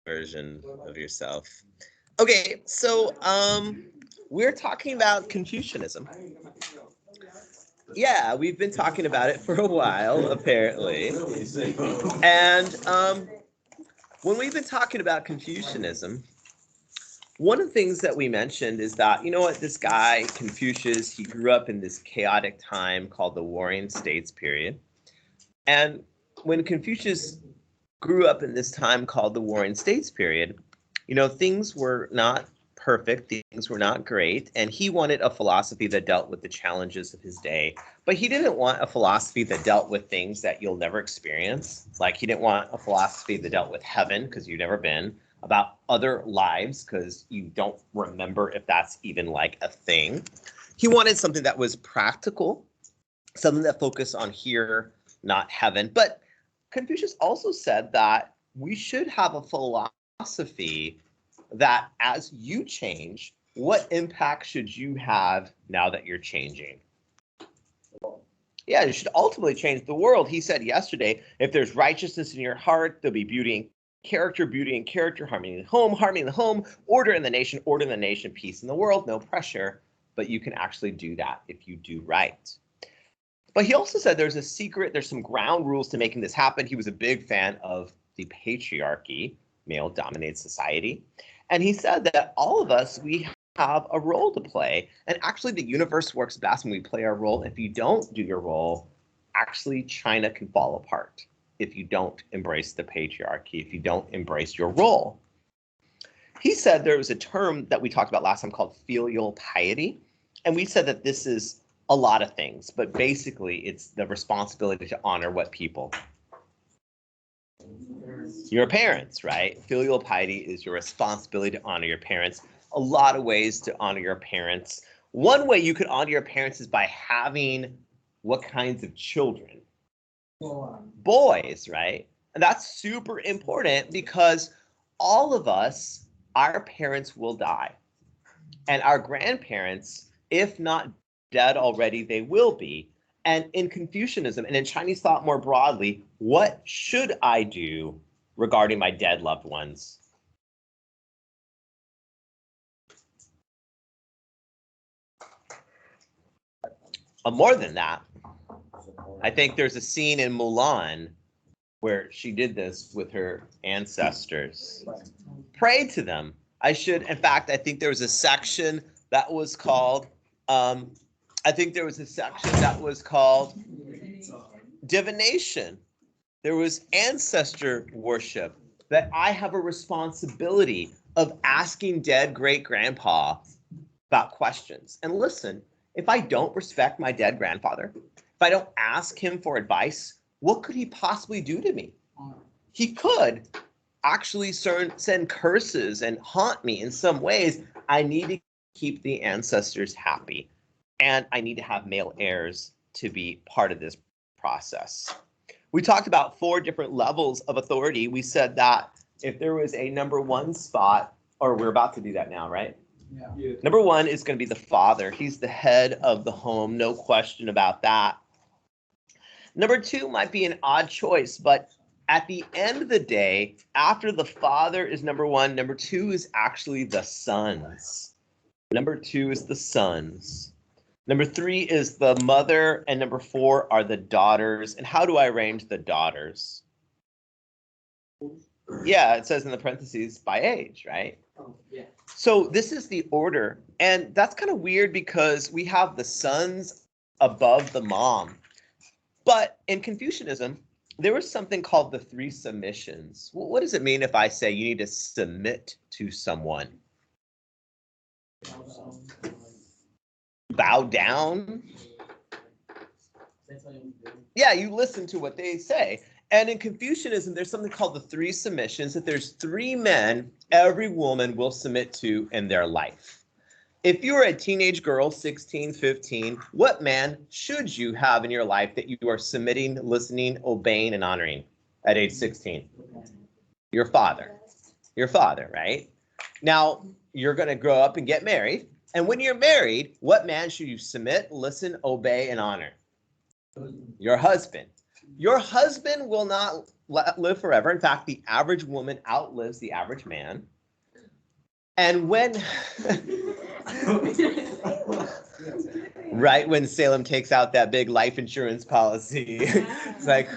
version of yourself. Okay, so we're talking about Confucianism. Yeah, we've been talking about it for a while, apparently. And when we've been talking about Confucianism, one of the things that we mentioned is that, you know what, this guy, Confucius, he grew up in this chaotic time called the Warring States period. And when Confucius grew up in this time called the Warring States period, you know, things were not perfect, things were not great, and he wanted a philosophy that dealt with the challenges of his day. But he didn't want a philosophy that dealt with things that you'll never experience. Like he didn't want a philosophy that dealt with heaven, because you've never been, about other lives, because you don't remember if that's even like a thing. He wanted something that was practical, something that focused on here, not heaven. But Confucius also said that we should have a philosophy that as you change, what impact should you have now that you're changing? Yeah, you should ultimately change the world. He said yesterday, if there's righteousness in your heart, there'll be beauty in character, harmony in the home, order in the nation, peace in the world, no pressure. But you can actually do that if you do right. But he also said there's some ground rules to making this happen. He was a big fan of the patriarchy, male-dominated society. And he said that all of us, we have a role to play. And actually, the universe works best when we play our role. If you don't do your role, actually, China can fall apart if you don't embrace the patriarchy, if you don't embrace your role. He said there was a term that we talked about last time called filial piety. And we said that this is a lot of things, but basically it's the responsibility to honor what people? Your parents, right? Filial piety is your responsibility to honor your parents. A lot of ways to honor your parents. One way you could honor your parents is by having what kinds of children? Boys, right? And that's super important because all of us, our parents will die. And our grandparents, if not dead already, they will be. And in Confucianism and in Chinese thought more broadly, what should I do regarding my dead loved ones? More than that, I think there's a scene in Mulan where she did this with her ancestors. Pray to them. In fact, I think there was a section that was called, divination. There was ancestor worship, that I have a responsibility of asking dead great-grandpa about questions. And listen, if I don't respect my dead grandfather, if I don't ask him for advice, what could he possibly do to me? He could actually send curses and haunt me in some ways. I need to keep the ancestors happy. And I need to have male heirs to be part of this process. We talked about 4 different levels of authority. We said that if there was a number 1 spot, or we're about to do that now, right? Yeah. Number 1 is going to be the father. He's the head of the home, no question about that. Number 2 might be an odd choice, but at the end of the day, after the father is number 1, number 2 is actually the sons. Number 2 is the sons. Number 3 is the mother, and number 4 are the daughters. And how do I arrange the daughters? Yeah, it says in the parentheses by age, right? Oh, yeah. So this is the order. And that's kind of weird because we have the sons above the mom. But in Confucianism, there was something called the 3 submissions. Well, what does it mean if I say you need to submit to someone? Bow down? Yeah, you listen to what they say. And in Confucianism, there's something called the 3 submissions, that there's 3 men every woman will submit to in their life. If you're a teenage girl, 16, 15, what man should you have in your life that you are submitting, listening, obeying, and honoring at age 16? Your father. Your father, right? Now, you're going to grow up and get married. And when you're married, what man should you submit, listen, obey, and honor? Your husband. Your husband will not live forever. In fact, the average woman outlives the average man. And when, right when Salem takes out that big life insurance policy, it's like,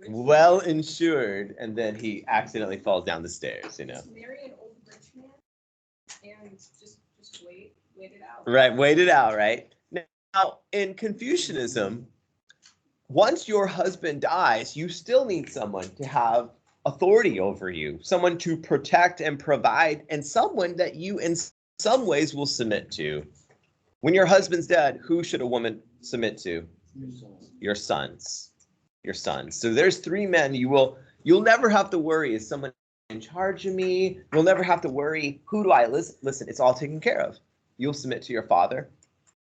well insured, and then he accidentally falls down the stairs, you know. Marry an old rich man and just wait it out. Right, wait it out, right? Now, in Confucianism, once your husband dies, you still need someone to have authority over you, someone to protect and provide, and someone that you in some ways will submit to. When your husband's dead, who should a woman submit to? Your sons. Your sons. So there's 3 men you'll never have to worry, is someone in charge of me? You'll never have to worry, who do I listen? It's all taken care of. You'll submit to your father,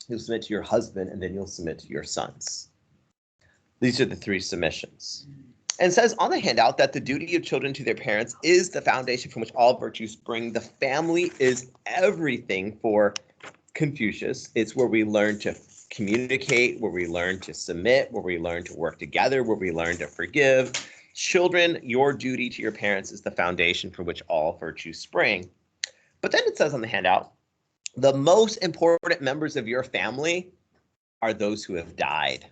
you'll submit to your husband, and then you'll submit to your sons. These are the 3 submissions. And it says on the handout that the duty of children to their parents is the foundation from which all virtues spring. The family is everything for Confucius. It's where we learn to communicate, where we learn to submit, where we learn to work together, where we learn to forgive. Children, your duty to your parents is the foundation from which all virtues spring. But then it says on the handout, the most important members of your family are those who have died.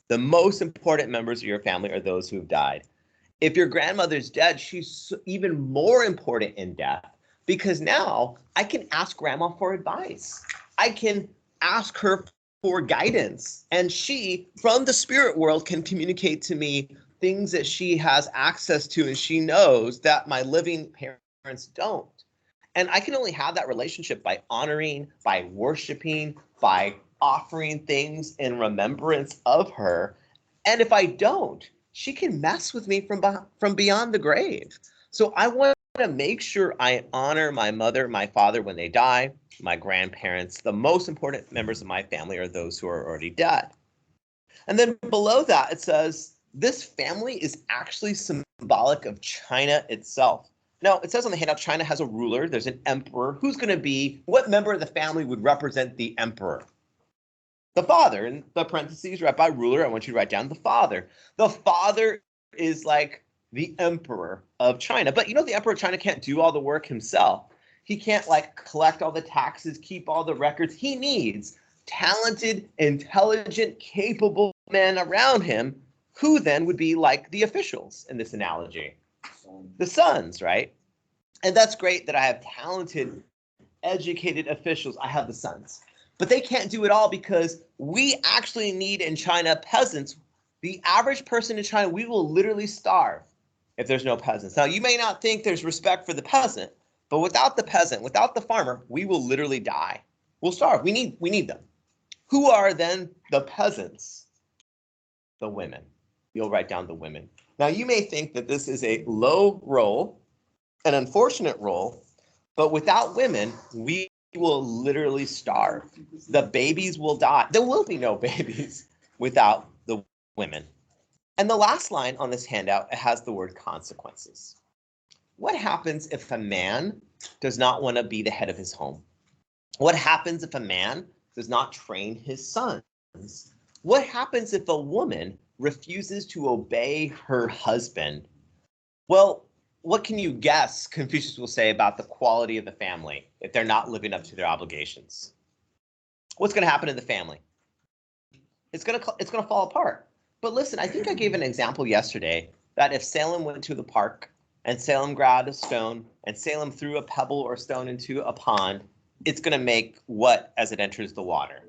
The most important members of your family are those who have died. If your grandmother's dead, she's even more important in death, because now I can ask grandma for advice. I can ask her for guidance, and she, from the spirit world, can communicate to me things that she has access to and she knows that my living parents don't. And I can only have that relationship by honoring, by worshiping, by offering things in remembrance of her. And if I don't, she can mess with me from beyond the grave. So I want to make sure I honor my mother, my father when they die, my grandparents. The most important members of my family are those who are already dead. And then below that, it says, this family is actually symbolic of China itself. Now, it says on the handout, China has a ruler. There's an emperor. Who's going to be, what member of the family would represent the emperor? The father. In the parentheses, right by ruler, I want you to write down the father. The father is like the emperor of China. But you know, the emperor of China can't do all the work himself. He can't like collect all the taxes, keep all the records. He needs talented, intelligent, capable men around him, who then would be like the officials in this analogy. The sons, right? And that's great that I have talented, educated officials. I have the sons. But they can't do it all, because we actually need in China peasants. The average person in China, we will literally starve if there's no peasants. Now, you may not think there's respect for the peasant, but without the peasant, without the farmer, we will literally die. We'll starve. We need them. Who are then the peasants? The women. You'll write down the women. Now, you may think that this is a low role, an unfortunate role, but without women, we will literally starve. The babies will die. There will be no babies without the women. And the last line on this handout, it has the word consequences. What happens if a man does not want to be the head of his home? What happens if a man does not train his sons? What happens if a woman refuses to obey her husband? Well, what can you guess Confucius will say about the quality of the family if they're not living up to their obligations? What's going to happen in the family? It's going to fall apart. But listen, I think I gave an example yesterday that if Salem went to the park and Salem grabbed a stone and Salem threw a pebble or stone into a pond, it's going to make what as it enters the water?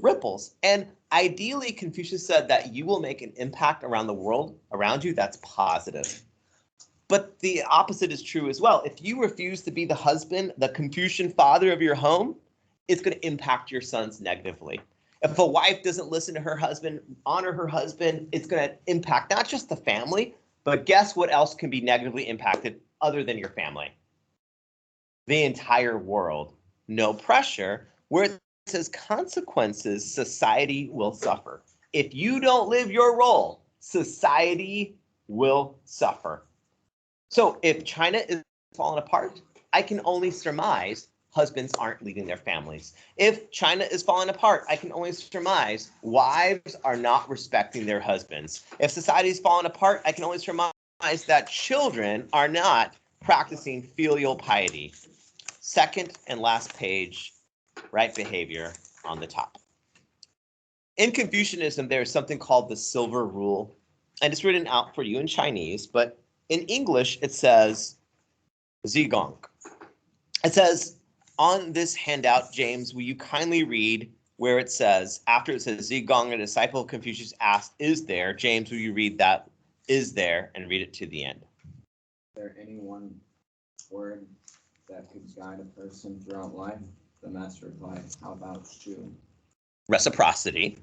Ripples. And ideally, Confucius said that you will make an impact around the world around you that's positive. But the opposite is true as well. If you refuse to be the husband, the Confucian father of your home, it's going to impact your sons negatively. If a wife doesn't listen to her husband, honor her husband, it's going to impact not just the family, but guess what else can be negatively impacted other than your family? The entire world. No pressure. Where it says consequences, society will suffer. If you don't live your role, society will suffer. So if China is falling apart, I can only surmise husbands aren't leading their families. If China is falling apart, I can only surmise wives are not respecting their husbands. If society is falling apart, I can only surmise that children are not practicing filial piety. Second and last page, right behavior on the top. In Confucianism, there is something called the Silver Rule, and it's written out for you in Chinese, but in English, it says Zigong. It says, on this handout, James, will you kindly read where it says, after it says Zigong, a disciple of Confucius asked, is there? James, will you read that is there and read it to the end? Is there any one word that could guide a person throughout life? The master replied, how about Shu? Reciprocity,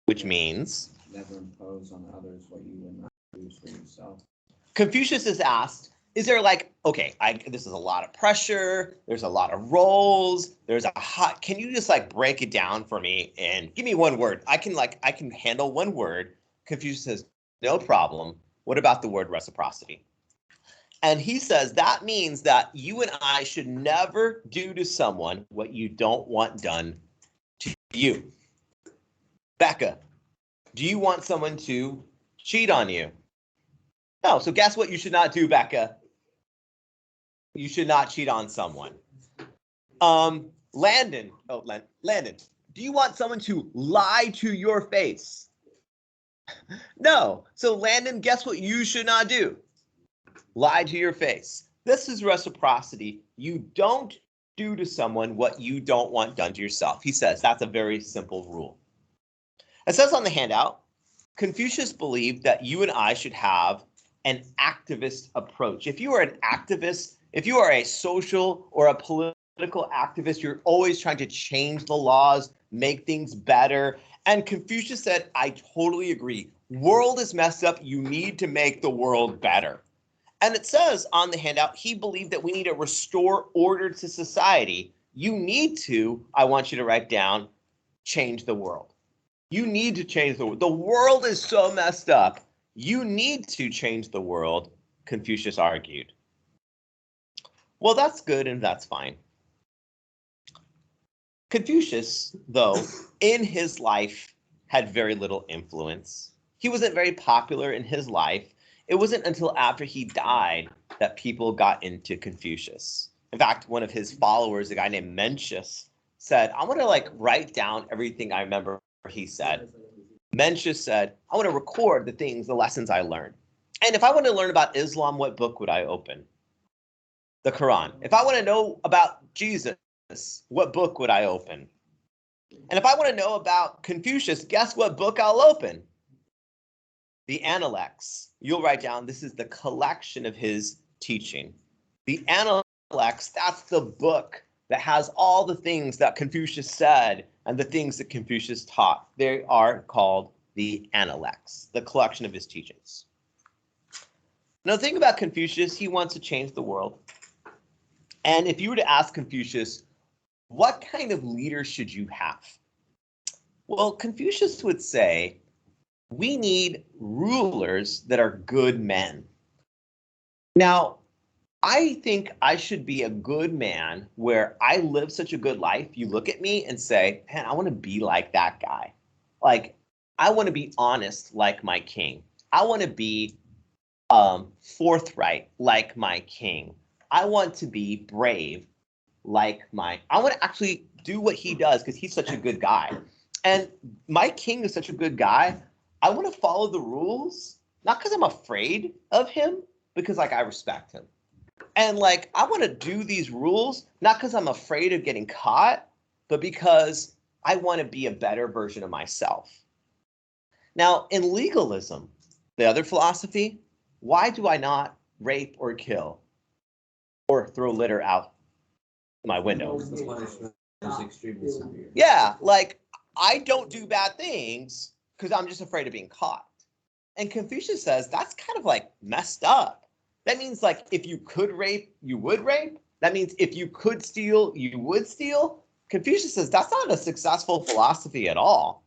which means Never impose on others what you would not choose for yourself. Confucius is asked, is there like, okay, this is a lot of pressure, there's a lot of roles, there's a hot, can you just like break it down for me and give me one word? I can handle one word. Confucius says, no problem. What about the word reciprocity? And he says that means that you and I should never do to someone what you don't want done to you. Becca, do you want someone to cheat on you? No, so guess what you should not do, Becca? You should not cheat on someone. Landon, Landon, do you want someone to lie to your face? No, so Landon, guess what you should not do? Lie to your face. This is reciprocity. You don't do to someone what you don't want done to yourself. He says that's a very simple rule. It says on the handout, Confucius believed that you and I should have an activist approach. If you are an activist, if you are a social or a political activist, you're always trying to change the laws, make things better. And Confucius said, I totally agree. World is messed up. You need to make the world better. And it says on the handout, he believed that we need to restore order to society. You need to, I want you to write down, change the world. You need to change the world. The world is so messed up. You need to change the world, Confucius argued. Well, that's good and that's fine. Confucius, though, in his life had very little influence. He wasn't very popular in his life. It wasn't until after he died that people got into Confucius. In fact, one of his followers, a guy named Mencius, said, I want to write down everything I remember he said. Mencius said, I want to record the lessons I learned. And if I want to learn about Islam, what book would I open? The Quran. If I want to know about Jesus, what book would I open? And if I want to know about Confucius, guess what book I'll open? The Analects. You'll write down, this is the collection of his teaching. The Analects, that's the book that has all the things that Confucius said and the things that Confucius taught. They are called the Analects, the collection of his teachings. Now, the thing about Confucius, he wants to change the world. And if you were to ask Confucius, what kind of leader should you have? Well, Confucius would say, we need rulers that are good men. Now, I think I should be a good man where I live such a good life. You look at me and say, man, I want to be like that guy. I want to be honest like my king. I want to be forthright like my king. I want to be brave like I want to actually do what he does because he's such a good guy. And my king is such a good guy. I want to follow the rules, not because I'm afraid of him, because I respect him. And I want to do these rules, not because I'm afraid of getting caught, but because I want to be a better version of myself. Now, in legalism, the other philosophy, why do I not rape or kill or throw litter out my window? Yeah, I don't do bad things because I'm just afraid of being caught. And Confucius says that's kind of messed up. That means if you could rape, you would rape. That means if you could steal, you would steal. Confucius says that's not a successful philosophy at all.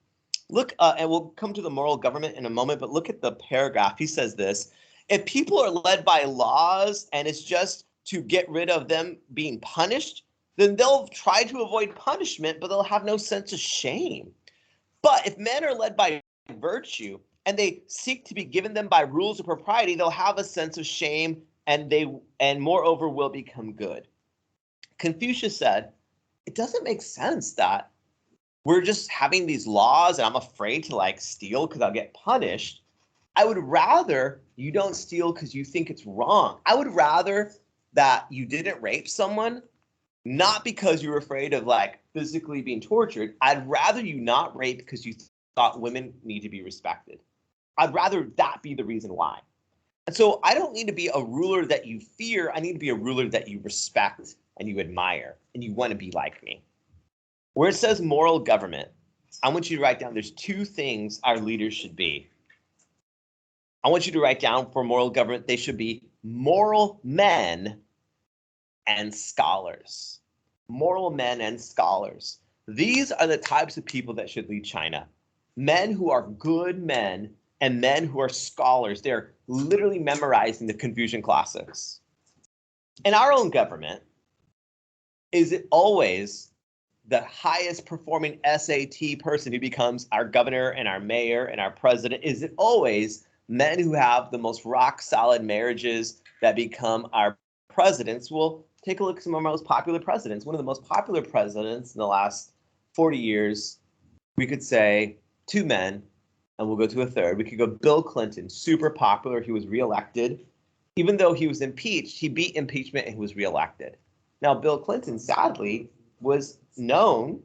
Look, and we'll come to the moral government in a moment, but look at the paragraph. He says this, if people are led by laws and it's just to get rid of them being punished, then they'll try to avoid punishment, but they'll have no sense of shame. But if men are led by virtue and they seek to be given them by rules of propriety, they'll have a sense of shame, and moreover will become good. Confucius said, it doesn't make sense that we're just having these laws and I'm afraid to like steal because I'll get punished. I would rather you don't steal because you think it's wrong. I would rather that you didn't rape someone, not because you're afraid of like physically being tortured. I'd rather you not rape because you thought women need to be respected. I'd rather that be the reason why. And so I don't need to be a ruler that you fear. I need to be a ruler that you respect and you admire and you want to be like me. Where it says moral government, I want you to write down there's two things our leaders should be. I want you to write down for moral government, they should be moral men and scholars. Moral men and scholars. These are the types of people that should lead China. Men who are good men and men who are scholars. They're literally memorizing the Confucian classics. In our own government, is it always the highest performing SAT person who becomes our governor and our mayor and our president? Is it always men who have the most rock solid marriages that become our presidents? Well, take a look at some of our most popular presidents. One of the most popular presidents in the last 40 years, we could say two men, and we'll go to a third. We could go Bill Clinton, super popular. He was reelected. Even though he was impeached, he beat impeachment and he was reelected. Now, Bill Clinton, sadly, was known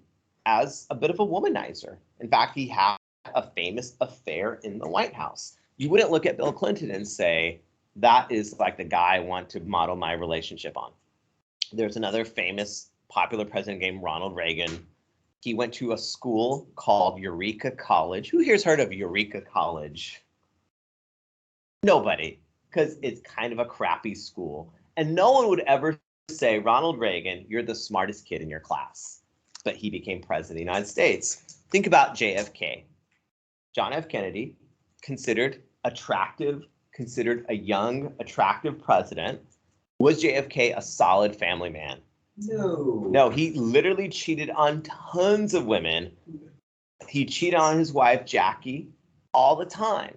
as a bit of a womanizer. In fact, he had a famous affair in the White House. You wouldn't look at Bill Clinton and say, that is like the guy I want to model my relationship on. There's another famous popular president named Ronald Reagan. He went to a school called Eureka College. Who here's heard of Eureka College? Nobody, because it's kind of a crappy school. And no one would ever say, Ronald Reagan, you're the smartest kid in your class. But he became president of the United States. Think about JFK. John F. Kennedy, considered attractive, considered a young, attractive president. Was JFK a solid family man? No. No, he literally cheated on tons of women. He cheated on his wife, Jackie, all the time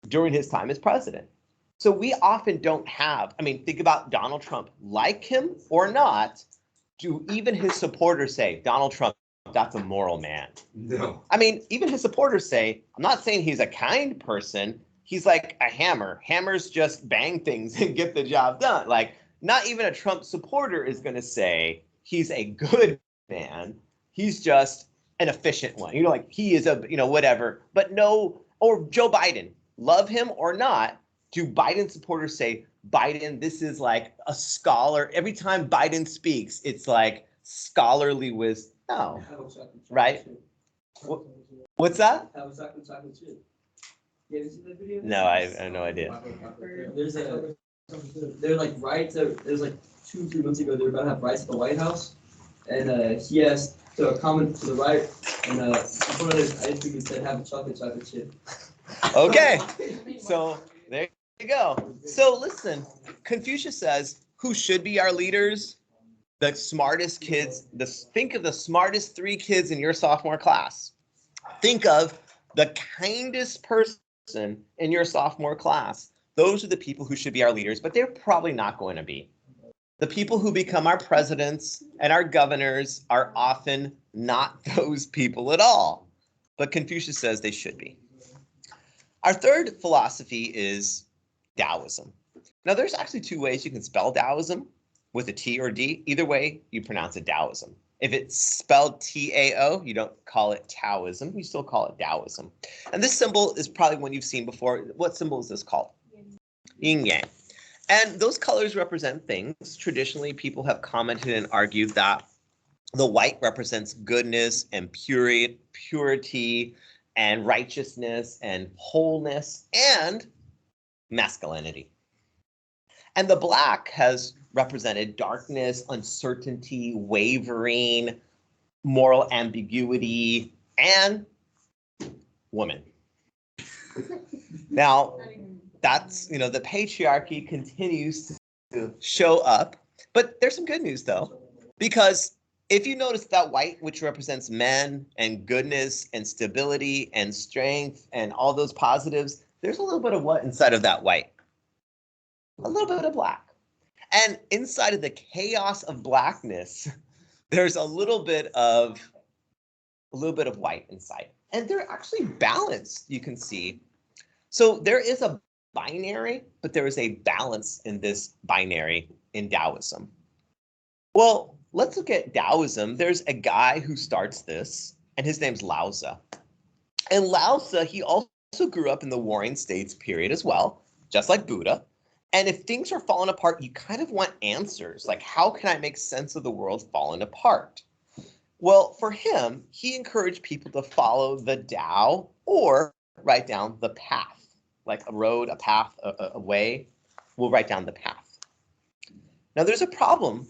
during his time as president. So we often don't have, I mean, think about Donald Trump. Like him or not, do even his supporters say, Donald Trump, that's a moral man? No. I mean, even his supporters say, I'm not saying he's a kind person. He's like a hammer. Hammers just bang things and get the job done. Like, not even a Trump supporter is going to say he's a good man. He's just an efficient one. You know, like he is a, you know, whatever. But no, or Joe Biden, love him or not, do Biden supporters say, Biden, this is like a scholar. Every time Biden speaks, it's like scholarly wisdom. No, right? What's that? No, I have no idea. They're like riots. There's like 2-3 months ago. They were about to have riots at the White House, and he asked to comment to the riot, and one of his ice cream said, "Have a chocolate chip." Okay, so there you go. So listen, Confucius says, who should be our leaders? The smartest kids. Think of the smartest 3 kids in your sophomore class. Think of the kindest person in your sophomore class. Those are the people who should be our leaders, but they're probably not going to be. The people who become our presidents and our governors are often not those people at all. But Confucius says they should be. Our third philosophy is Taoism. Now, there's actually 2 ways you can spell Taoism, with a T or D. Either way, you pronounce it Taoism. If it's spelled T-A-O, you don't call it Taoism, you still call it Taoism. And this symbol is probably one you've seen before. What symbol is this called? Yin Yang. And those colors represent things. Traditionally, people have commented and argued that the white represents goodness and purity and righteousness and wholeness and masculinity. And the black has represented darkness, uncertainty, wavering, moral ambiguity, and woman. Now, that's, you know, the patriarchy continues to show up, but there's some good news though, because If you notice that white, which represents men and goodness and stability and strength and all those positives, there's a little bit of what inside of that white? A little bit of black. And inside of the chaos of blackness, there's a little bit of white inside. And they're actually balanced, you can see. So there is a binary, but there is a balance in this binary in Taoism. Well, let's look at Taoism. There's a guy who starts this, and his name's Lao Tzu. And Lao Tzu, he also grew up in the Warring States period as well, just like Buddha. And if things are falling apart, you kind of want answers, like how can I make sense of the world falling apart? Well, for him, he encouraged people to follow the Tao or write down the path, like a road, a path, a way. We'll write down the path. Now, there's a problem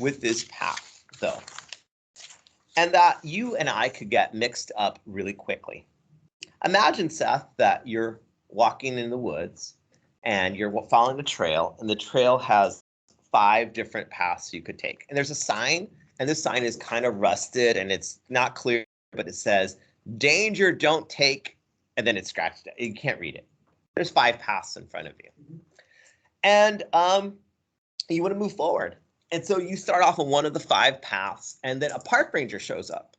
with this path, though, and that you and I could get mixed up really quickly. Imagine, Seth, that you're walking in the woods and you're following a trail, and the trail has 5 different paths you could take. And there's a sign, and this sign is kind of rusted and it's not clear, but it says, danger, don't take, and then it's scratched. You can't read it. There's 5 paths in front of you. And you want to move forward. And so you start off on one of the 5 paths, and then a park ranger shows up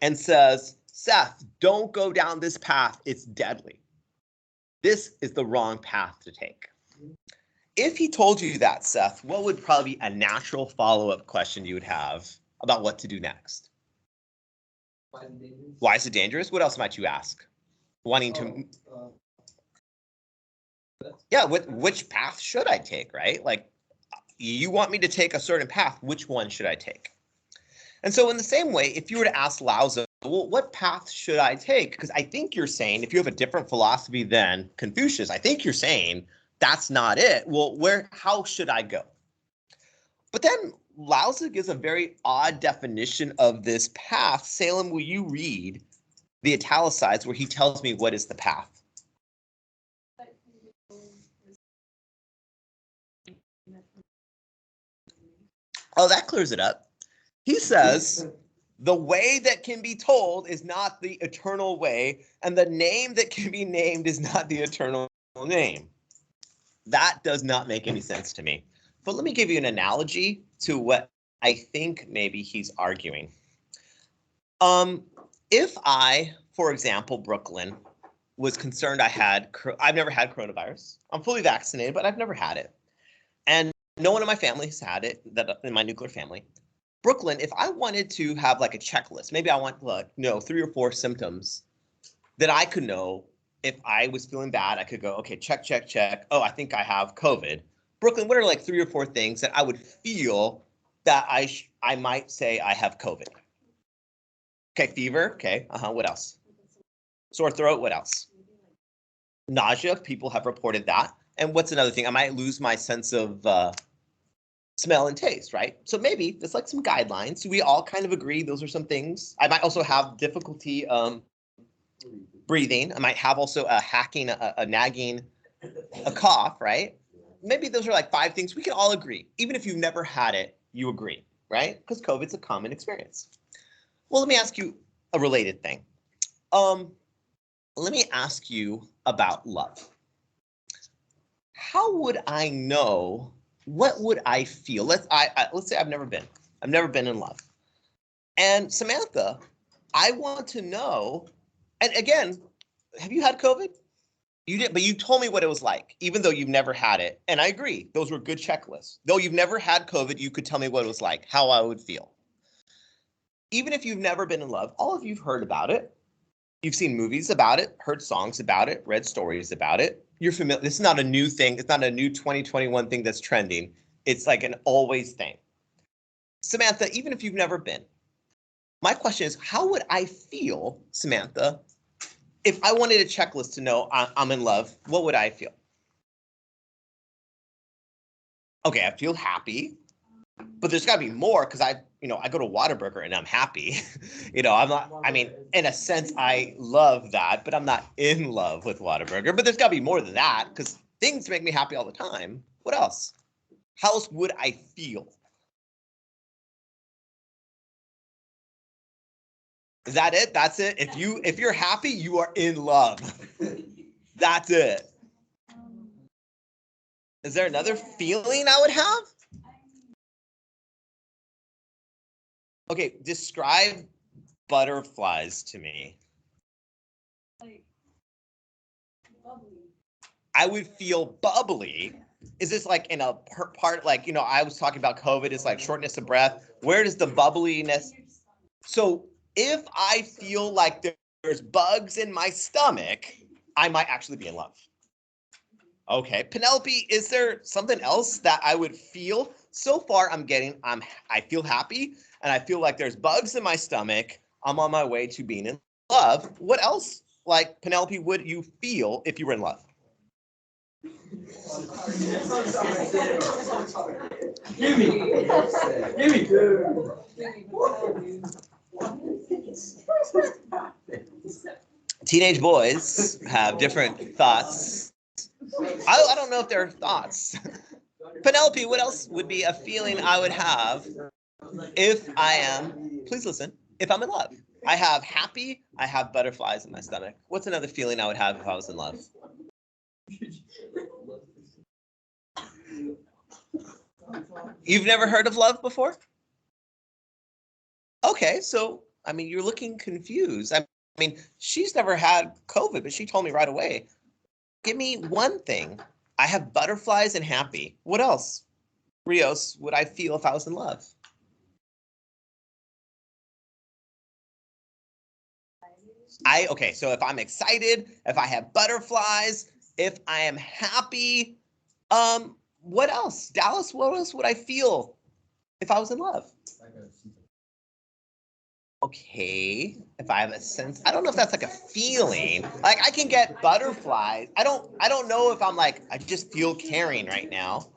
and says, Seth, don't go down this path. It's deadly. This is the wrong path to take. If he told you that, Seth, what would probably be a natural follow-up question you would have about what to do next? Why is it dangerous? Why is it dangerous? What else might you ask? Wanting to... Yeah, which path should I take, right? Like, you want me to take a certain path, which one should I take? And so in the same way, if you were to ask Lao Tzu, well, what path should I take? Because I think you're saying, if you have a different philosophy than Confucius, I think you're saying that's not it. Well, how should I go? But then Lao Tzu gives a very odd definition of this path. Salem, will you read the italicized where he tells me what is the path? Oh, that clears it up. He says, the way that can be told is not the eternal way, and the name that can be named is not the eternal name. That does not make any sense to me. But let me give you an analogy to what I think maybe he's arguing. If I, for example, Brooklyn, was concerned I've never had coronavirus. I'm fully vaccinated, but I've never had it. And no one in my family has had it, in my nuclear family. Brooklyn, if I wanted to have like a checklist, maybe I want 3 or 4 symptoms that I could know. If I was feeling bad, I could go, okay, check, check, check. Oh, I think I have COVID. Brooklyn, what are like 3 or 4 things that I would feel that I might say I have COVID? Okay, fever. Okay, what else? Sore throat. What else? Nausea. People have reported that. And what's another thing? I might lose my sense of smell and taste, right? So maybe there's like some guidelines. We all kind of agree those are some things. I might also have difficulty breathing. I might have also a hacking, a nagging, a cough, right? Maybe those are like 5 things we can all agree. Even if you've never had it, you agree, right? Because COVID's a common experience. Well, let me ask you a related thing. Let me ask you about love. How would I know? What would I feel? Let's say I've never been in love. And Samantha, I want to know. And again, have you had COVID? You did, but you told me what it was like, even though you've never had it. And I agree, those were good checklists. Though you've never had COVID, you could tell me what it was like, how I would feel. Even if you've never been in love, all of you've heard about it. You've seen movies about it, heard songs about it, read stories about it. You're familiar. This is not a new thing. It's not a new 2021 thing that's trending. It's like an always thing. Samantha, even if you've never been, my question is, how would I feel, Samantha, if I wanted a checklist to know I'm in love? What would I feel? Okay, I feel happy, but there's got to be more because I go to Whataburger and I'm happy. I'm not, I mean, in a sense, I love that, but I'm not in love with Whataburger. But there's got to be more than that because things make me happy all the time. What else? How else would I feel? Is that it? That's it? If you're happy, you are in love. That's it. Is there another feeling I would have? Okay, describe butterflies to me. Like bubbly. I would feel bubbly. Is this like in a part, like, I was talking about COVID, it's like shortness of breath. Where does the bubbliness? So if I feel like there's bugs in my stomach, I might actually be in love. Okay, Penelope, is there something else that I would feel? So far, I feel happy, and I feel like there's bugs in my stomach. I'm on my way to being in love. What else, like Penelope, would you feel if you were in love? Give me. Teenage boys have different thoughts. I don't know if they're thoughts. Penelope, what else would be a feeling I would have if I am, please listen, if I'm in love? I have happy, I have butterflies in my stomach. What's another feeling I would have if I was in love? You've never heard of love before? Okay, so, you're looking confused. She's never had COVID, but she told me right away. Give me one thing. I have butterflies and happy. What else, Rios, would I feel if I was in love? Okay, so if I'm excited, if I have butterflies, if I am happy, what else? Dallas, what else would I feel if I was in love? Okay, if I have a sense, I don't know if that's like a feeling. Like I can get butterflies. I don't know if I'm like, I just feel caring right now.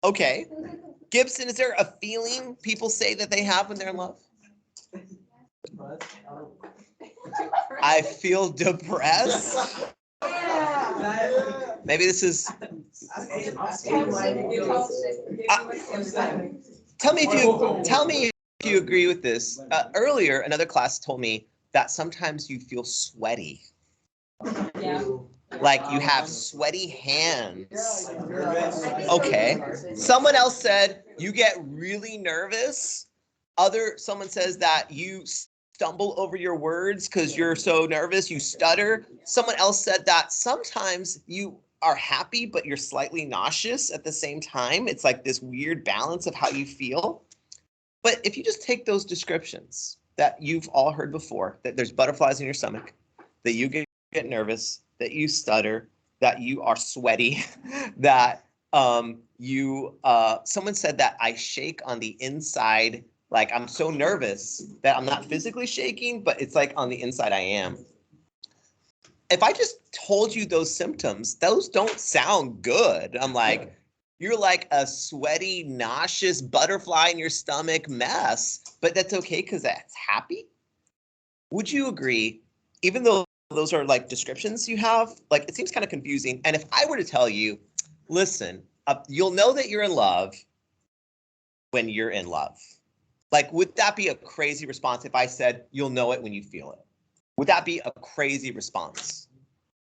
Okay. Gibson, is there a feeling people say that they have when they're in love? I feel depressed. Maybe this is. Tell me if you agree with this. Earlier, another class told me that sometimes you feel sweaty. Yeah. Like you have sweaty hands. Okay. Someone else said you get really nervous. Someone says that you stumble over your words because you're so nervous, you stutter. Someone else said that sometimes you are happy, but you're slightly nauseous at the same time. It's like this weird balance of how you feel. But if you just take those descriptions that you've all heard before, that there's butterflies in your stomach, that you get nervous, that you stutter, that you are sweaty, that someone said that I shake on the inside, like I'm so nervous that I'm not physically shaking, but it's like on the inside I am. If I just told you those symptoms, those don't sound good. I'm like, you're like a sweaty, nauseous butterfly in your stomach mess, but that's okay because that's happy. Would you agree, even though those are like descriptions you have, like it seems kind of confusing. And if I were to tell you, listen, you'll know that you're in love when you're in love. Like, would that be a crazy response if I said, you'll know it when you feel it? Would that be a crazy response?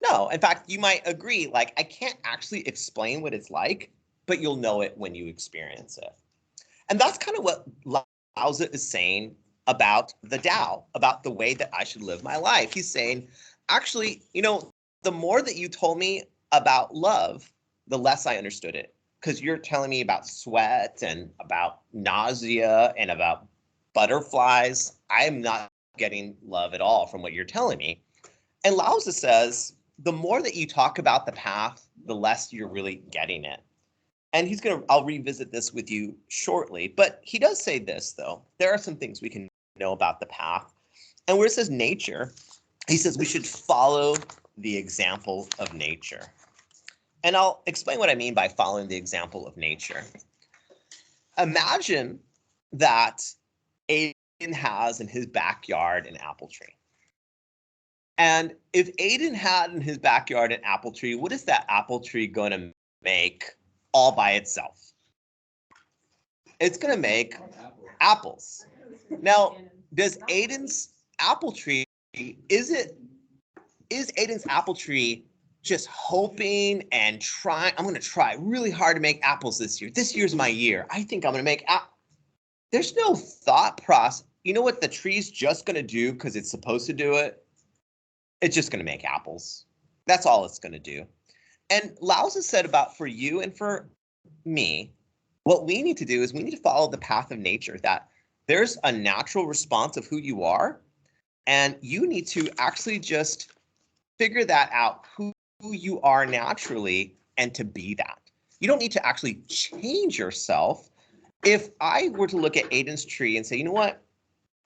No, in fact, you might agree, like, I can't actually explain what it's like, but you'll know it when you experience it. And that's kind of what Lao Tzu is saying about the Tao, about the way that I should live my life. He's saying, actually, the more that you told me about love, the less I understood it. Because you're telling me about sweat and about nausea and about butterflies. I'm not getting love at all from what you're telling me. And Lao Tzu says, the more that you talk about the path, the less you're really getting it. And I'll revisit this with you shortly, but he does say this though. There are some things we can know about the path. And where it says nature, he says we should follow the example of nature. And I'll explain what I mean by following the example of nature. Imagine that Aiden has in his backyard an apple tree. And if Aiden had in his backyard an apple tree, what is that apple tree going to make all by itself? It's going to make apples. Now, does Aiden's apple tree, is Aiden's apple tree just hoping and trying? I'm going to try really hard to make apples this year. This year's my year. I think I'm going to make There's no thought process. You know what the tree's just going to do because it's supposed to do it? It's just going to make apples. That's all it's going to do. And Lao Tzu said about for you and for me, what we need to do is we need to follow the path of nature, that there's a natural response of who you are, and you need to actually just figure that out, who you are naturally, and to be that. You don't need to actually change yourself. If I were to look at Aiden's tree and say, you know what,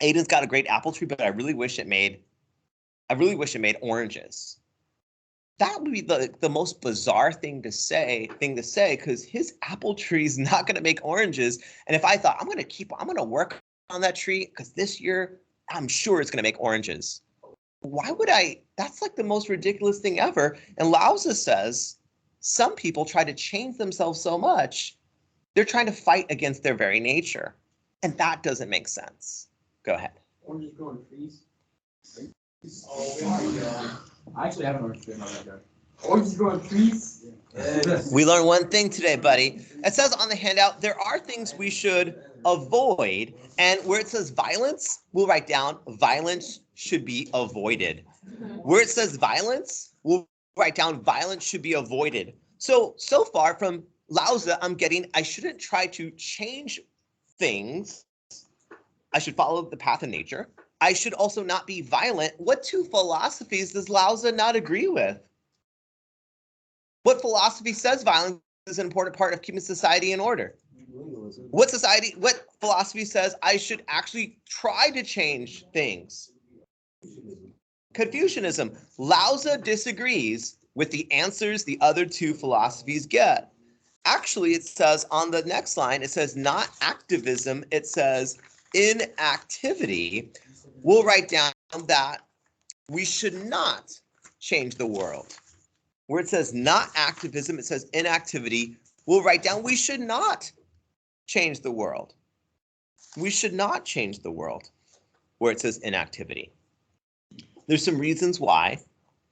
Aiden's got a great apple tree, but I really wish it made oranges. That would be the most bizarre thing to say, because his apple tree is not going to make oranges. And if I thought I'm going to work on that tree because this year I'm sure it's going to make oranges. Why would I? That's like the most ridiculous thing ever. And Lao Tzu says some people try to change themselves so much, they're trying to fight against their very nature. And that doesn't make sense. Go ahead. Oranges grow on trees. I actually have an orange tree in my backyard. Oranges grow on trees. Yes. We learned one thing today, buddy. It says on the handout, there are things we should avoid. And where it says violence, we'll write down violence should be avoided. Where it says violence, we'll write down violence should be avoided. So far from Lao Tzu, I'm getting I shouldn't try to change things. I should follow the path of nature. I should also not be violent. What two philosophies does Lao Tzu not agree with? What philosophy says violence is an important part of keeping society in order? What philosophy says I should actually try to change things? Confucianism. Lao Tzu disagrees with the answers the other two philosophies get. Actually, it says on the next line, it says not activism, it says inactivity. We'll write down that we should not change the world. Where it says not activism, it says inactivity. We'll write down we should not change the world. We should not change the world. Where it says inactivity. There's some reasons why,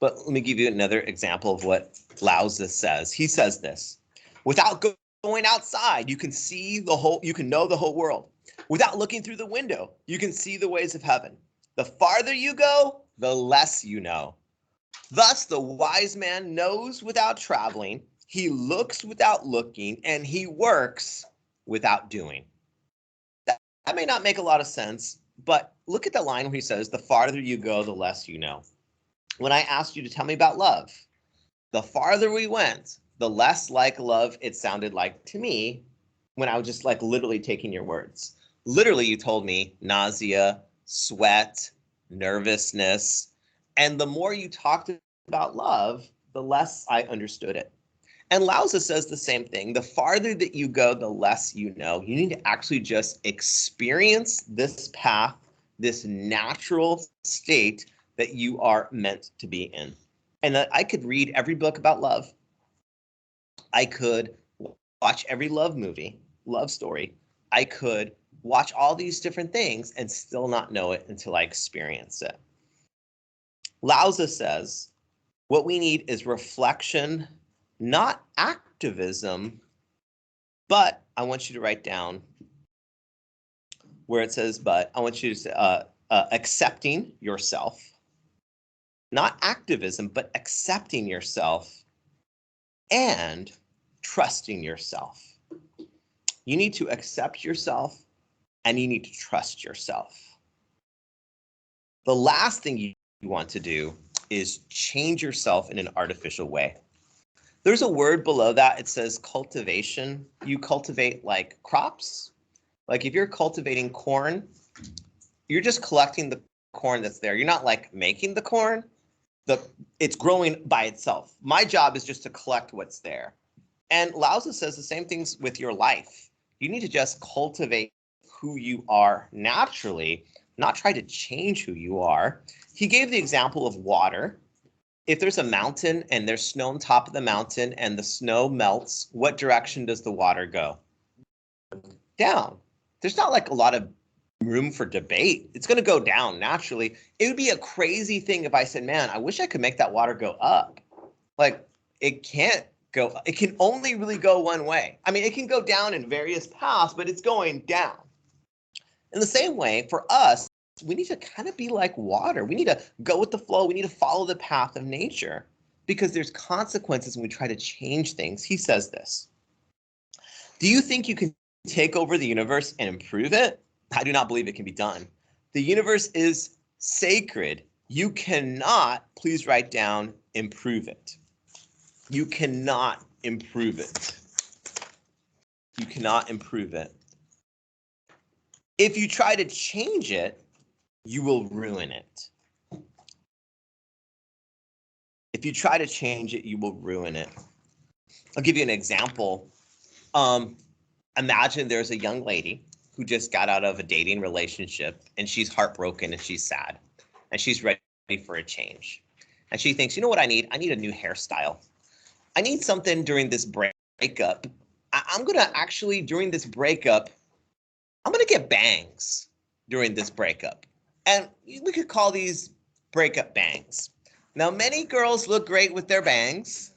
but let me give you another example of what Lao Tzu says. He says this: without going outside, you can know the whole world. Without looking through the window, you can see the ways of heaven. The farther you go, the less you know. Thus, the wise man knows without traveling, he looks without looking, and he works without doing. That may not make a lot of sense, but look at the line where he says, the farther you go, the less you know. When I asked you to tell me about love, the farther we went, the less like love it sounded like to me when I was just like literally taking your words. Literally, you told me nausea, sweat, nervousness. And the more you talked about love, the less I understood it. And Lao Tzu says the same thing. The farther that you go, the less you know. You need to actually just experience this path, this natural state that you are meant to be in. And I could read every book about love. I could watch every love movie, love story. I could watch all these different things and still not know it until I experience it. Lao Tzu says, what we need is reflection, not activism, but I want you to write down where it says, but I want you to say, accepting yourself, not activism, but accepting yourself and trusting yourself. You need to accept yourself and you need to trust yourself. The last thing you want to do is change yourself in an artificial way. There's a word below that. It says cultivation. You cultivate like crops. Like if you're cultivating corn, you're just collecting the corn that's there. You're not like making the corn. It's growing by itself. My job is just to collect what's there. And Lao Tzu says the same things with your life. You need to just cultivate who you are naturally, not try to change who you are. He gave the example of water. If there's a mountain and there's snow on top of the mountain and the snow melts, what direction does the water go? Down. There's not like a lot of room for debate. It's going to go down naturally. It would be a crazy thing if I said, man, I wish I could make that water go up. Like, it can't go, it can only really go one way. I mean, it can go down in various paths, but it's going down. In the same way, for us, we need to kind of be like water. We need to go with the flow. We need to follow the path of nature because there's consequences when we try to change things. He says this. Do you think you can take over the universe and improve it? I do not believe it can be done. The universe is sacred. You cannot, please write down, improve it. You cannot improve it. You cannot improve it. If you try to change it, you will ruin it. If you try to change it, you will ruin it. I'll give you an example. Imagine there's a young lady who just got out of a dating relationship and she's heartbroken and she's sad and she's ready for a change. And she thinks, you know what I need? I need a new hairstyle. I need something during this breakup. I'm going to actually, during this breakup, I'm going to get bangs during this breakup. And we could call these breakup bangs. Now, many girls look great with their bangs.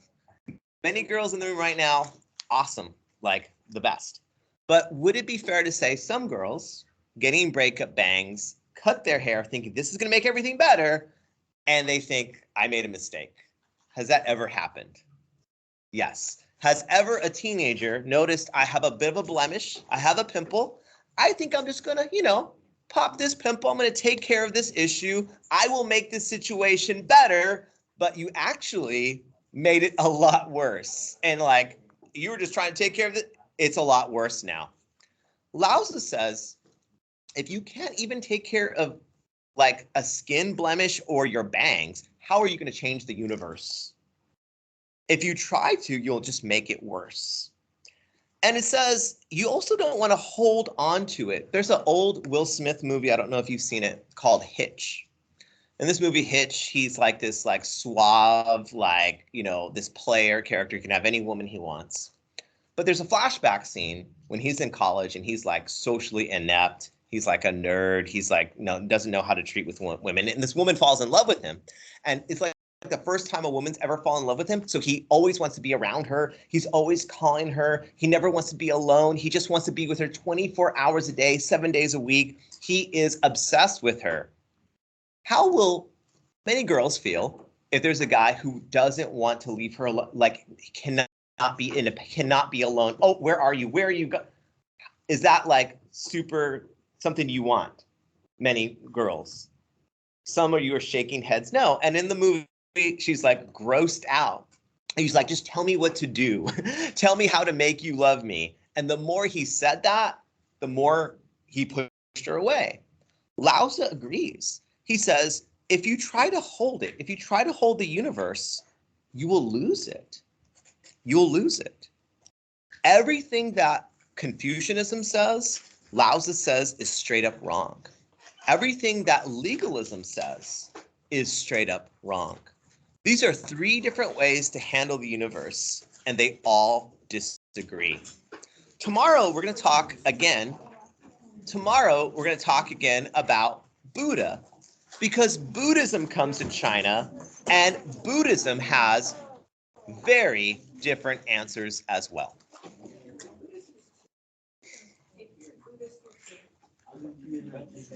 Many girls in the room right now, awesome, like the best. But would it be fair to say some girls getting breakup bangs cut their hair thinking this is going to make everything better, and they think I made a mistake? Has that ever happened? Yes. Has ever a teenager noticed I have a bit of a blemish? I have a pimple. I think I'm just going to, pop this pimple. I'm going to take care of this issue. I will make this situation better, but you actually made it a lot worse. And like, you were just trying to take care of it. It's a lot worse now. Laozi says, if you can't even take care of like a skin blemish or your bangs, how are you going to change the universe? If you try to, you'll just make it worse. And it says you also don't want to hold on to it. There's an old Will Smith movie, I don't know if you've seen it, called Hitch. In this movie, Hitch, he's like this like suave, like, this player character. He can have any woman he wants. But there's a flashback scene when he's in college and he's like socially inept. He's like a nerd. He's like, doesn't know how to treat with women. And this woman falls in love with him. And it's like the first time a woman's ever fallen in love with him. So he always wants to be around her. He's always calling her. He never wants to be alone. He just wants to be with her 24 hours a day, 7 days a week. He is obsessed with her. How will many girls feel if there's a guy who doesn't want to leave her alone, like cannot be alone? Oh, where are you? Where are you? Is that like super something you want? Many girls. Some of you are shaking heads no. And in the movie, she's like grossed out. And he's like, just tell me what to do. Tell me how to make you love me. And the more he said that, the more he pushed her away. Laozi agrees. He says, if you try to hold it, if you try to hold the universe, you will lose it. You'll lose it. Everything that Confucianism says, Laozi says is straight up wrong. Everything that legalism says is straight up wrong. These are three different ways to handle the universe, and they all disagree. Tomorrow, we're going to talk again. Tomorrow, we're going to talk again about Buddha, because Buddhism comes to China, and Buddhism has very different answers as well. If you're Buddhist,